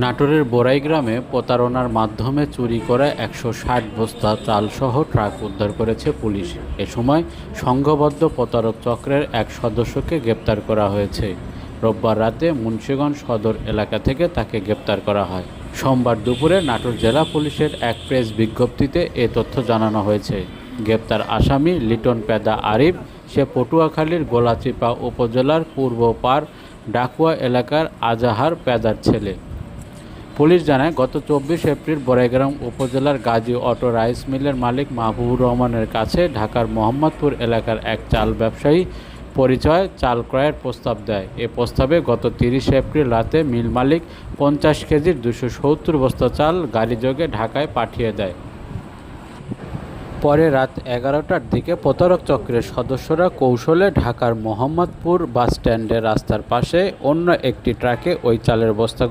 নাটোরের বোরাই গ্রামে প্রতারণার মাধ্যমে চুরি করা ১৬০ বস্তা চালসহ ট্রাক উদ্ধার করেছে পুলিশ। এ সময় সংঘবদ্ধ প্রতারক চক্রের এক সদস্যকে গ্রেপ্তার করা হয়েছে। রোববার রাতে মুন্সিগঞ্জ সদর এলাকা থেকে তাকে গ্রেপ্তার করা হয়। সোমবার দুপুরে নাটোর জেলা পুলিশের এক প্রেস বিজ্ঞপ্তিতে এ তথ্য জানানো হয়েছে। গ্রেপ্তার আসামি লিটন পেদা আরিফ, সে পটুয়াখালীর গোলাচিপা উপজেলার পূর্ব পাড় ডাকুয়া এলাকার আজাহার পেদার ছেলে। পুলিশ জানায়, গত ২৪ এপ্রিল বোরাইগ্রাম উপজেলার গাজী অটো রাইস মিলের মালিক মাহবুবুর রহমানের কাছে ঢাকার মোহাম্মদপুর এলাকার এক চাল ব্যবসায়ী পরিচয় চাল ক্রয়ের প্রস্তাব দেয়। এ প্রস্তাবে গত ৩০ এপ্রিল রাতে মিল মালিক ৫০ কেজির ২৭০ বস্তা চাল গাড়িযোগে ঢাকায় পাঠিয়ে দেয়। পরে রাত ১১টার দিকে প্রতারক চক্রের সদস্যরা কৌশলে ঢাকার মোহাম্মদপুর বাসস্ট্যান্ডের রাস্তার পাশে অন্য একটি ট্রাকে ওই চালের বস্তা